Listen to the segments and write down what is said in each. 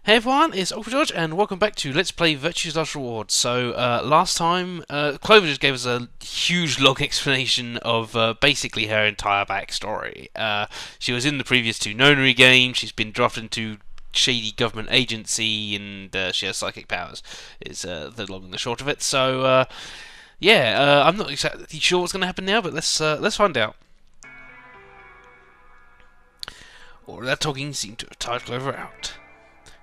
Hey everyone, it's Uncle George, and welcome back to Let's Play Virtue's Last Reward. So, last time, Clover just gave us a huge long explanation of basically her entire backstory. She was in the previous two Nonary games, she's been drafted into shady government agency, and she has psychic powers, is the long and the short of it. So, yeah, I'm not exactly sure what's going to happen now, but let's find out. All that talking seemed to have tired Clover out.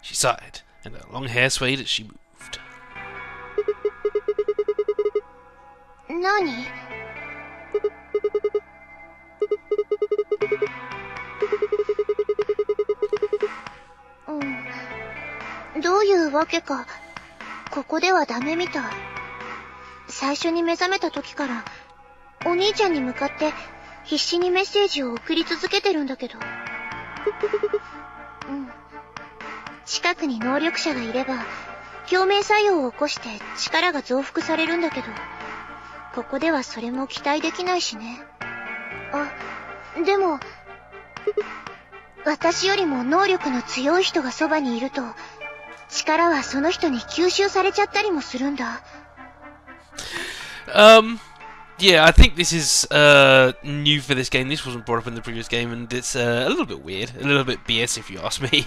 She sighed, and her long hair swayed as she moved. 何？どういうわけか、ここではダメみたい。最初に目覚めた時から、お兄ちゃんに向かって必死にメッセージを送り続けてるんだけど。近くに能力者がいれば、共鳴作用を起こして力が増幅されるんだけど、ここではそれも期待できないしね。あ、でも、私よりも能力の強い人がそばにいると、力はその人に吸収されちゃったりもするんだ。Yeah, I think this is new for this game. This wasn't brought up in the previous game, and it's a little bit weird, a little bit BS if you ask me.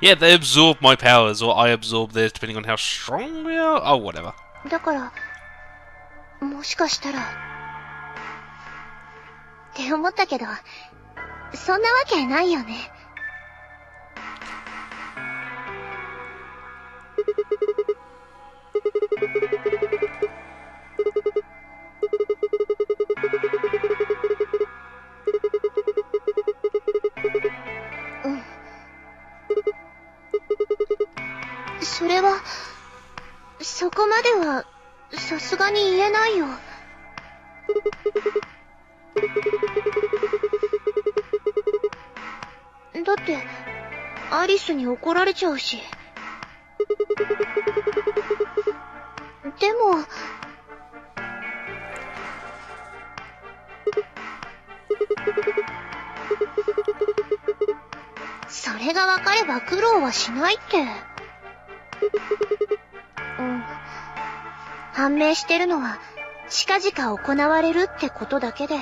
Yeah, they absorb my powers, or I absorb theirs, depending on how strong we are. Oh, whatever. だから、もしかしたら、って思ったけど、そんなわけないよね。それは、そこまでは、さすがに言えないよ。だって、アリスに怒られちゃうし。でも、それがわかれば苦労はしないって。判明してるのは近々行われるってことだけで。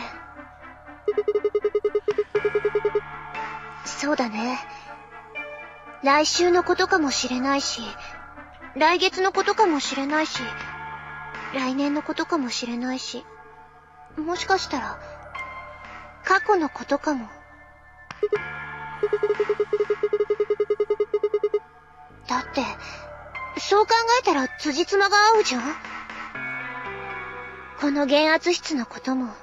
そうだね。来週のことかもしれないし、来月のことかもしれないし、来年のことかもしれないし、もしかしたら過去のことかも。だって、そう考えたら辻褄が合うじゃん。この減圧室のことも、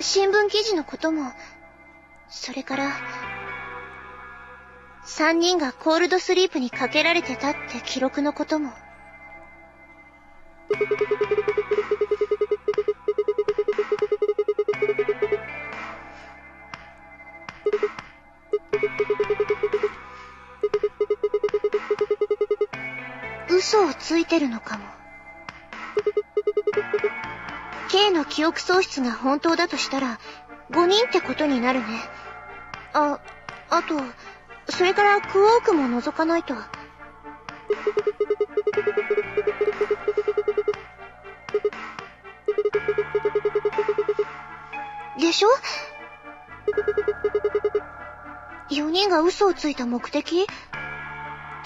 新聞記事のことも、それから、3人がコールドスリープにかけられてたって記録のことも。嘘をついてるのかも。K の記憶喪失が本当だとしたら、5人ってことになるね。あと、それからクォークも除かないと。でしょ？ 4 人が嘘をついた目的？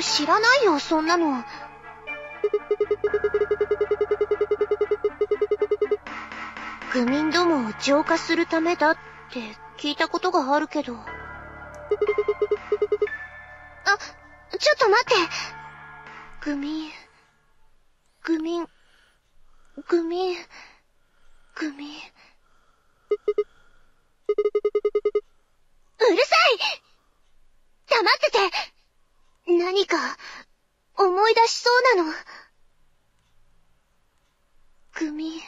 知らないよ、そんなの。愚民どもを浄化するためだって聞いたことがあるけど。ちょっと待って。愚民。うるさい！黙ってて！何か思い出しそうなの。愚民。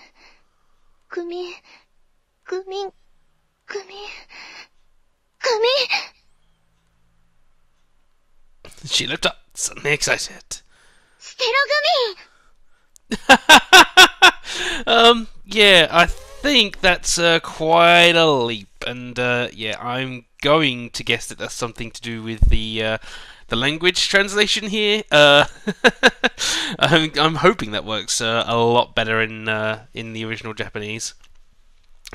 She looked up, suddenly excited. ステロYeah, I think that's quite a leap, and yeah, I'm going to guess that that's something to do with the language translation here. I'm hoping that works a lot better in the original Japanese.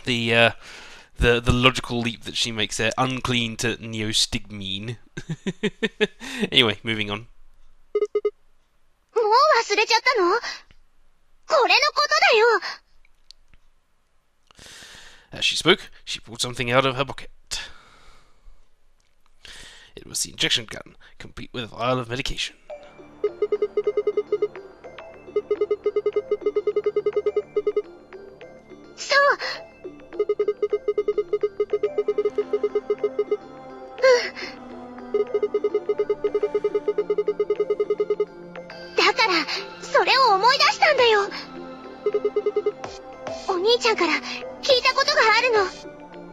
The logical leap that she makes there, unclean to neostigmine. Anyway, moving on. もう忘れちゃったの？これのことだよ。 As she spoke, she pulled something out of her pocket. It was the injection gun, complete with a vial of medication. そう。だから、それを思い出したんだよ。お兄ちゃんから聞いたことがあるの。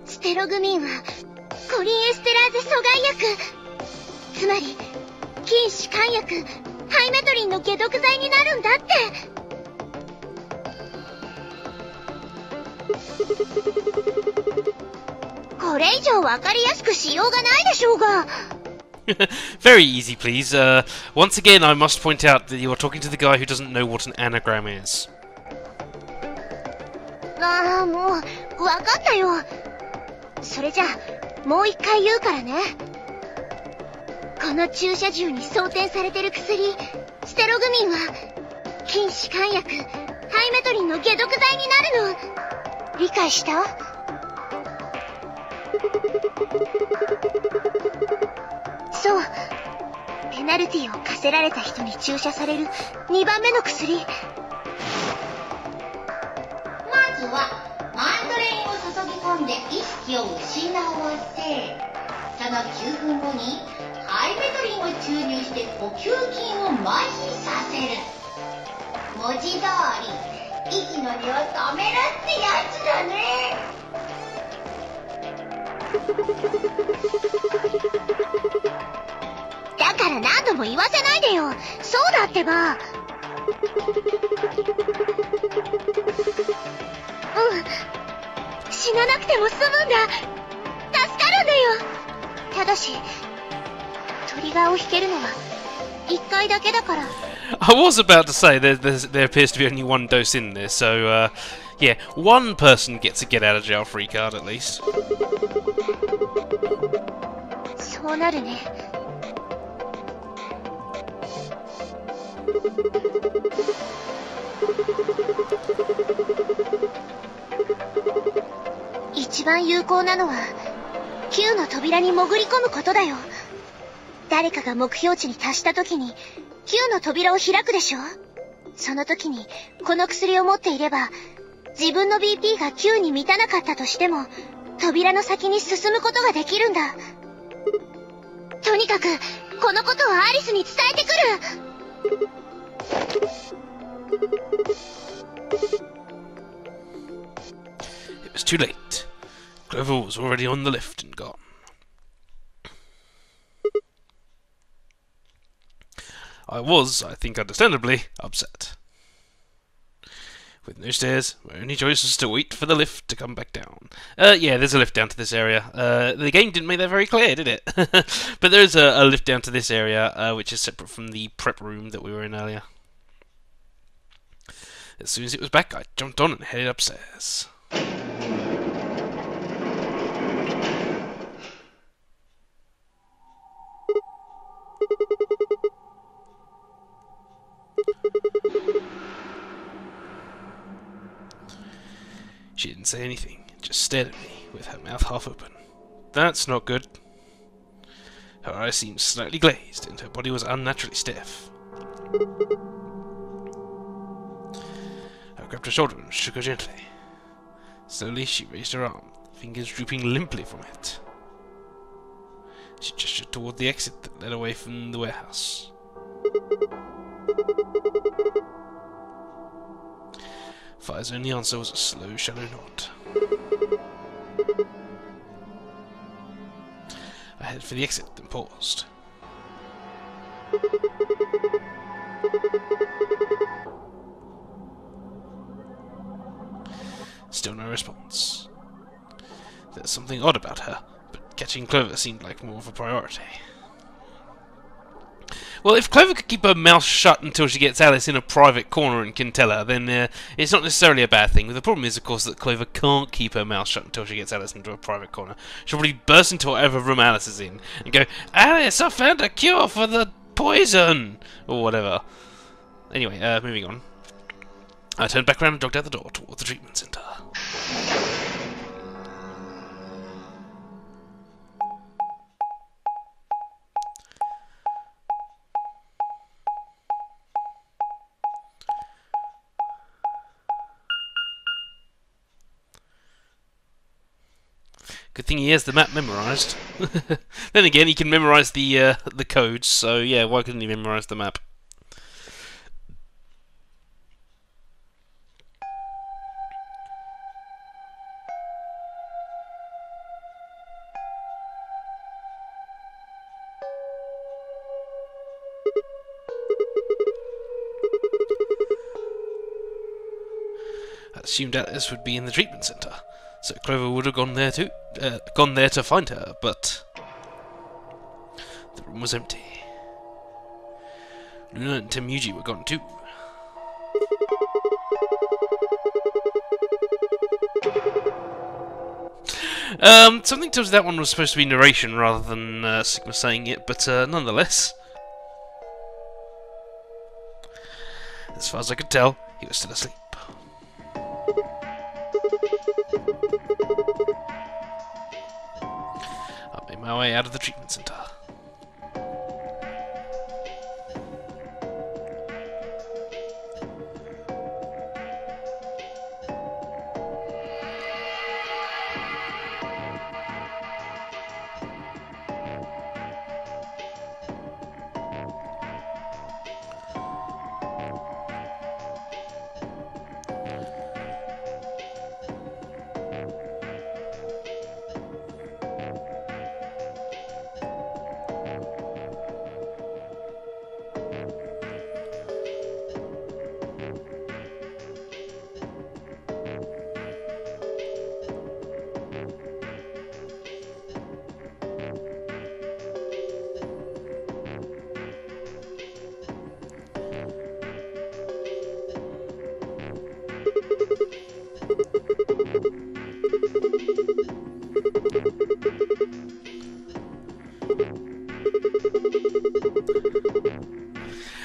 ステログミンはコリンエステラーゼ阻害薬、つまり筋弛緩薬ハイメトリンの解毒剤になるんだって。これ以上わかりやすくしようがないでしょうが。Very easy, please. Once again, I must point out that you are talking to the guy who doesn't know what an anagram is. ああ、もうわかったよ。それじゃあもう一回言うからね。この注射銃に装填されてる薬、ステログミンは筋弛緩薬ハイメトリンの解毒剤になるの。理解した？そう、ペナルティを課せられた人に注射される2番目の薬。まずはマンドレインを注ぎ込んで意識を失わせ、その9分後にハイメトリンを注入して呼吸筋を麻痺させる。文字通り息の根を止めるってやつだね。だから何度も言わせないでよ。そうだってば。死ななくても済むんだ。助かるんだよ。ただしトリガーを引けるのは1回だけだから。I was about to say there appears to be only one dose in there, so yeah, one person gets a get out of jail free card at least. そうなるね。一番有効なのは9の扉に潜り込むことだよ。誰かが目標値に達した時に9の扉を開くでしょ。その時にこの薬を持っていれば自分の BP が9に満たなかったとしても扉の先に進むことができるんだ。とにかくこのことをアリスに伝えてくる。It was too late. Clover was already on the lift and gone. I was, I think understandably, upset. With no stairs, my only choice was to wait for the lift to come back down. Yeah, there's a lift down to this area. The game didn't make that very clear, did it? But there is a lift down to this area, which is separate from the prep room that we were in earlier. As soon as it was back, I jumped on and headed upstairs. She didn't say anything, just stared at me, with her mouth half open. That's not good. Her eyes seemed slightly glazed, and her body was unnaturally stiff. I grabbed her shoulder and shook her gently. Slowly she raised her arm, fingers drooping limply from it. She gestured toward the exit that led away from the warehouse. Fire's only answer was a slow, shallow nod. I headed for the exit, then paused. Still no response. There's something odd about her, but Catching Clover seemed like more of a priority. Well, if Clover could keep her mouth shut until she gets Alice in a private corner and can tell her, then it's not necessarily a bad thing. But the problem is, of course, that Clover can't keep her mouth shut until she gets Alice into a private corner. She'll probably burst into whatever room Alice is in and go, "Alice, I found a cure for the poison!" or whatever. Anyway, moving on. I turned back around and jogged out the door toward the treatment centre. Good thing he has the map memorised. Then again, he can memorise the codes, so yeah, why couldn't he memorise the map? I assumed Alice would be in the treatment centre, so Clover would have gone there to find her, but the room was empty. Luna and Temuji were gone too. Something tells me that one was supposed to be narration rather than Sigma saying it, but nonetheless, as far as I could tell, he was still asleep. I made my way out of the treatment centre.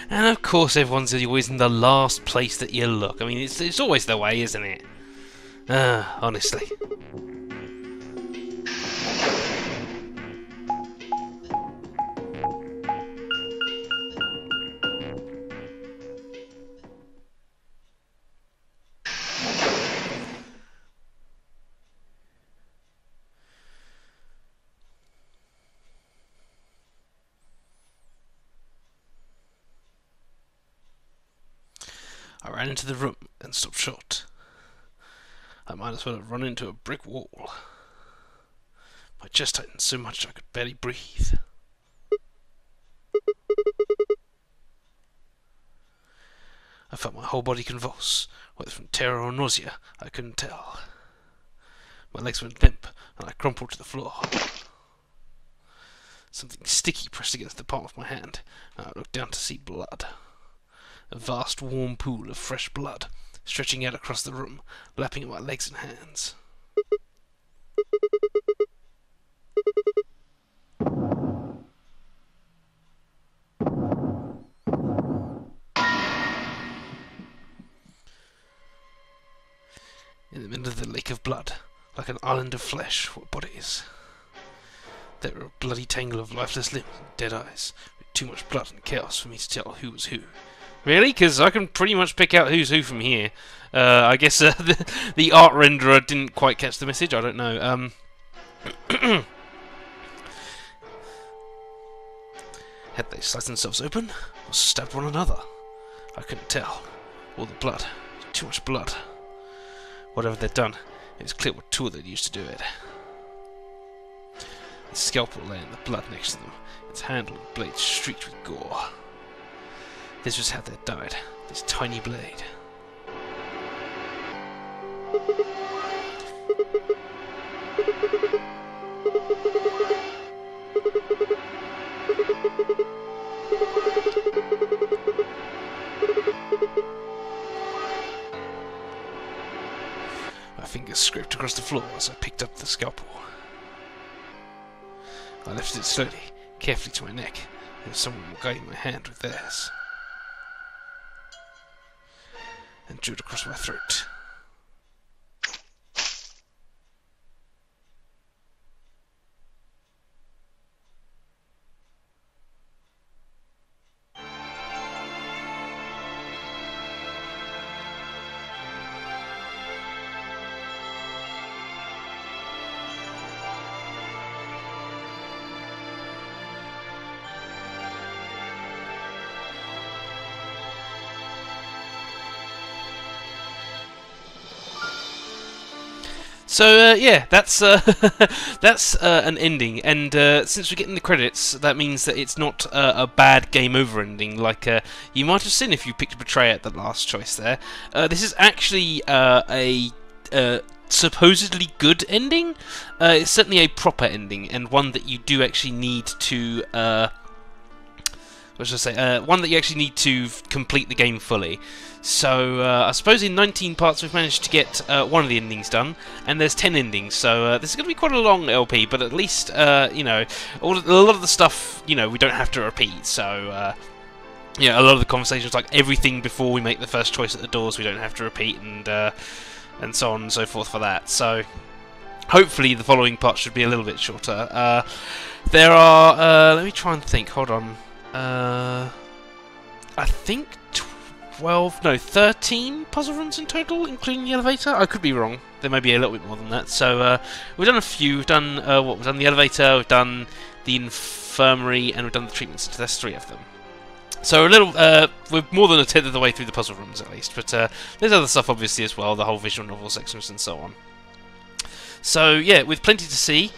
And of course everyone's always in the last place that you look. I mean, it's always the way, isn't it? Honestly. I ran into the room and stopped short. I might as well have run into a brick wall. My chest tightened so much I could barely breathe. I felt my whole body convulse, whether from terror or nausea, I couldn't tell. My legs went limp, and I crumpled to the floor. Something sticky pressed against the palm of my hand, and I looked down to see blood. A vast warm pool of fresh blood, stretching out across the room, lapping at my legs and hands. In the middle of the lake of blood, like an island of flesh, were bodies. They were a bloody tangle of lifeless limbs and dead eyes, with too much blood and chaos for me to tell who was who. Really? Because I can pretty much pick out who's who from here. I guess the art renderer didn't quite catch the message. I don't know. Had they sliced themselves open or stabbed one another? I couldn't tell. All the blood. Too much blood. Whatever they'd done, it was clear what tool they'd used to do it. The scalpel lay in the blood next to them, its handle and blade streaked with gore. This was how they'd died, this tiny blade. My fingers scraped across the floor as I picked up the scalpel. I lifted it slowly, carefully to my neck, as if someone were guiding my hand with theirs, and drew it across my throat. So yeah, that's that's an ending, and since we're getting the credits, that means that it's not a bad game over ending like you might have seen if you picked Betrayal at the last choice there. This is actually a supposedly good ending. It's certainly a proper ending, and one that you do actually need to what should I say? One that you actually need to complete the game fully. So I suppose in 19 parts we've managed to get one of the endings done, and there's 10 endings. So this is going to be quite a long LP, but at least you know, a lot of the stuff, you know, we don't have to repeat. So yeah, a lot of the conversations, like everything before we make the first choice at the doors, we don't have to repeat, and so on and so forth for that. So hopefully the following parts should be a little bit shorter. There are let me try and think. Hold on. I think 13 puzzle rooms in total, including the elevator. I could be wrong. There may be a little bit more than that. So we've done a few. We've done what? We've done the elevator. We've done the infirmary, and we've done the treatment center. There's 3 of them. So a little. We're more than a tenth of the way through the puzzle rooms at least. But there's other stuff obviously as well. The whole visual novel sections and so on. So yeah, with plenty to see.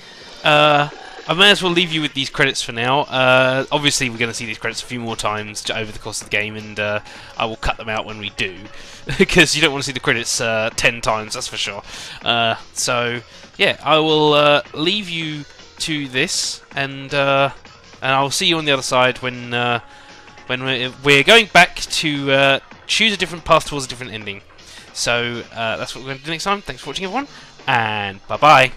I may as well leave you with these credits for now. Obviously, we're going to see these credits a few more times over the course of the game, and I will cut them out when we do, because you don't want to see the credits 10 times, that's for sure. So, yeah, I will leave you to this, and I'll see you on the other side when we're going back to choose a different path towards a different ending. So, that's what we're going to do next time. Thanks for watching, everyone, and bye-bye.